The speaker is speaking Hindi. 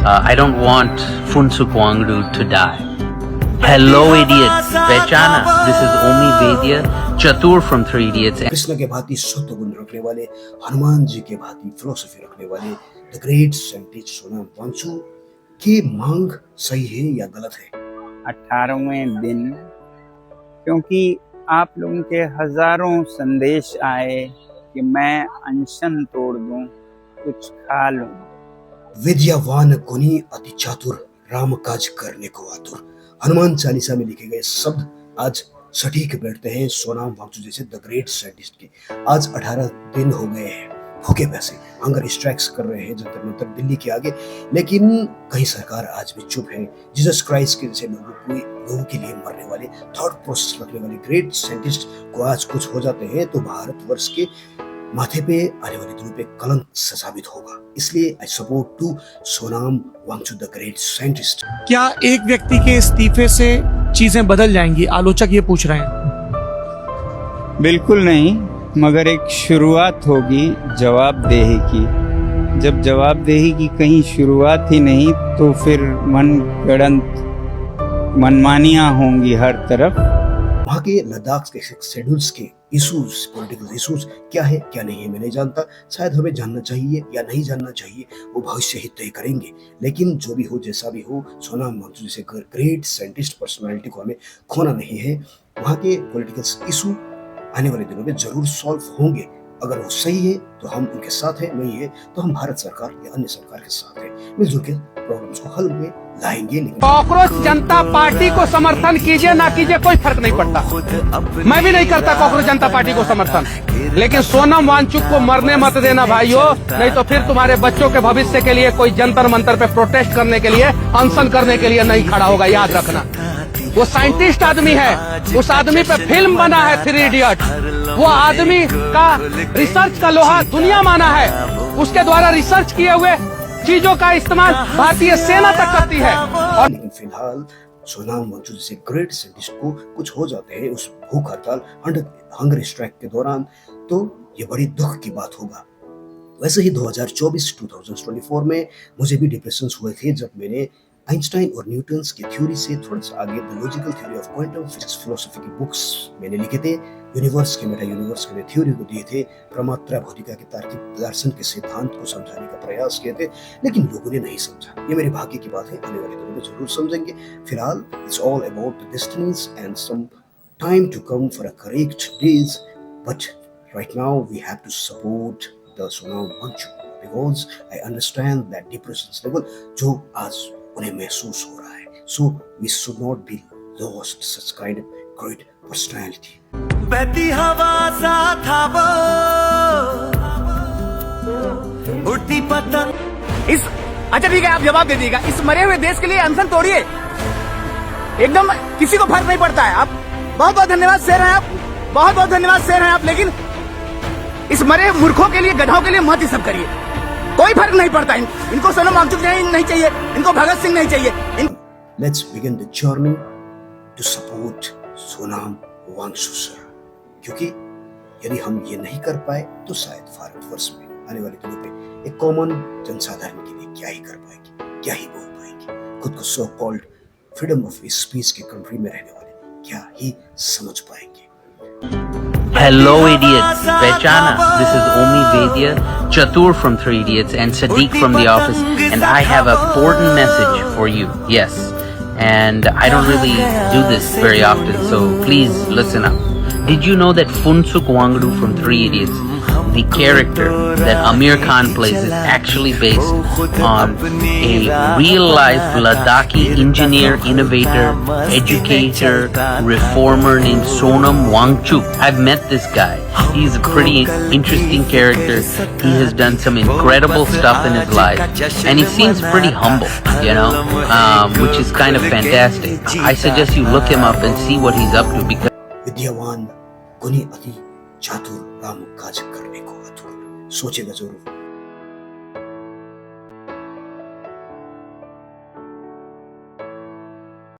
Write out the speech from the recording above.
I don't want Phunsukh Wangdu to die. Hello idiots, पहचाना? This is Omi Vedya, Chatur from 3 Idiots. Krishna के भांति शुद्ध गुण रखने वाले, हनुमान जी के भांति फिलोसफी रखने वाले the great scientist Sonam Wangchuk की मांग सही है या गलत है? 18वें दिन, क्योंकि आप लोगों के हजारों संदेश आए कि मैं अनशन तोड़ दूं, कुछ खा लूं। विद्यावान गुणी अति चातुर, राम काज करने को आतुर। हनुमान चालीसा में लिखे गए शब्द आज सटीक बैठते हैं सोनम वांगचुक जैसे द ग्रेट साइंटिस्ट के। आज 18 दिन हो गए हैं, भूखे प्यासे हंगर स्ट्राइक्स कर रहे हैं जंतर मंतर दिल्ली के आगे, लेकिन कहीं सरकार आज भी चुप है। जीसस क्राइस्ट के जैसे लोगों के लिए मरने वाले, थॉट प्रोसेस रखने वाले ग्रेट साइंटिस्ट को आज कुछ हो जाते हैं तो भारतवर्ष के माथे पे आने वाले दिनों पे कलंक साबित होगा। इसलिए I support to Sonam Wangchuk the great scientist. क्या एक व्यक्ति के इस्तीफे से चीजें बदल जाएंगी? आलोचक ये पूछ रहे हैं। बिल्कुल नहीं, मगर एक शुरुआत होगी जवाबदेही की। जब जवाबदेही की कहीं शुरुआत ही नहीं तो फिर मनमानियां होंगी हर तरफ। वहाँ के लद्दाख के शेड्यूल्स के इश्यूज, पॉलिटिकल इश्यूज क्या है क्या नहीं है मैं नहीं जानता। शायद हमें जानना चाहिए या नहीं जानना चाहिए, वो भविष्य ही तय करेंगे। लेकिन जो भी हो जैसा भी हो, सोनम वांगचुक जैसे ग्रेट साइंटिस्ट पर्सनालिटी को हमें खोना नहीं है। वहाँ के पॉलिटिकल इशू आने वाले दिनों में जरूर सॉल्व होंगे। अगर वो सही है तो हम उनके साथ हैं, नहीं है तो हम भारत सरकार या अन्य सरकार के साथ हैं। मिलजुल के प्रॉब्लम्स को हल में लाएंगे। कांग्रेस जनता पार्टी को समर्थन कीजिए ना कीजिए कोई फर्क नहीं पड़ता। मैं भी नहीं करता कांग्रेस जनता पार्टी को समर्थन, लेकिन सोनम वांगचुक को मरने मत देना भाइयों, नहीं तो फिर तुम्हारे बच्चों के भविष्य के लिए कोई जंतर मंतर पे प्रोटेस्ट करने के लिए, अनशन करने के लिए नहीं खड़ा होगा। याद रखना, वो साइंटिस्ट आदमी है, उस आदमी पे फिल्म बना है 3 इडियट। वो आदमी का रिसर्च का लोहा दुनिया माना है, उसके द्वारा रिसर्च किए हुए चीजों का इस्तेमाल भारतीय सेना तक करती है। और लेकिन फिलहाल सोनम वांगचुक जैसे ग्रेट साइंटिस्ट को कुछ हो जाते हैं उस भूख हड़ताल हंगर स्ट्राइक के दौरान, तो ये बड़ी दुख की बात होगा। वैसे ही 2024 में मुझे भी डिप्रेशन हुए थे जब मैंने आइंस्टाइन और न्यूटन्स की थ्योरी से थोड़ा सा आगे the logical theory of quantum physics philosophy की बुक्स मैंने लिखे थे। यूनिवर्स के मेटा यूनिवर्स के थ्योरी को दिए थे, प्रमात्रा भौतिका के तार्किक दर्शन के सिद्धांत को समझाने का प्रयास किए थे, लेकिन लोगों ने नहीं समझा। ये मेरे भाग्य की बात है, आने वाले दिनों में जरूर समझेंगे। फिलहाल it's all about the destinies and some time to come for a correct days, but right now we have to support the Sonam Wangchuk because I understand that depression level जो आज उन्हें महसूस हो रहा है। So we should not be lost such kind of great personality. बहती हवा सा था वो, उड़ती पतंग। इस अच्छा ठीक है, आप जवाब दे दीजिएगा। इस मरे हुए देश के लिए अनशन तोड़िए, एकदम किसी को फर्क नहीं पड़ता है। आप बहुत बहुत धन्यवाद शेर हैं, आप बहुत बहुत धन्यवाद शेर हैं आप, लेकिन इस मरे मूर्खों के लिए, गधाओं के लिए मत ही सब करिए, कोई फर्क नहीं पड़ता। इनको सोनम वांगचुक नहीं चाहिए, इनको भगत सिंह नहीं चाहिए। Let's begin the journey to support Sonam Wangchuk sir, क्योंकि यदि हम ये नहीं कर पाए तो शायद भारतवर्ष में आने वाले दिनों पे एक कॉमन जनसाधारण के लिए क्या ही कर पाएगी, क्या ही बोल पाएगी। खुद को so called freedom of speech के कंट्री में रहने वाले क्या ही समझ पाएंगे। Hello idiots, पहचाना? This is Omi Vedya, Chatur from 3 Idiots, and Sadiq from The Office, and I have an important message for you. Yes, and I don't really do this very often, so please listen up. Did you know that Phunsukh Wangdu from 3 Idiots, the character that Amir Khan plays, is actually based on a real-life Ladakhi engineer, innovator, educator, reformer named Sonam Wangchuk? I've met this guy. He's a pretty interesting character. He has done some incredible stuff in his life, and he seems pretty humble, you know, which is kind of fantastic. I suggest you look him up and see what he's up to, because विद्यावान गुणी अति चातुर, राम काज करने को आतुर। सोचेगा जरूर।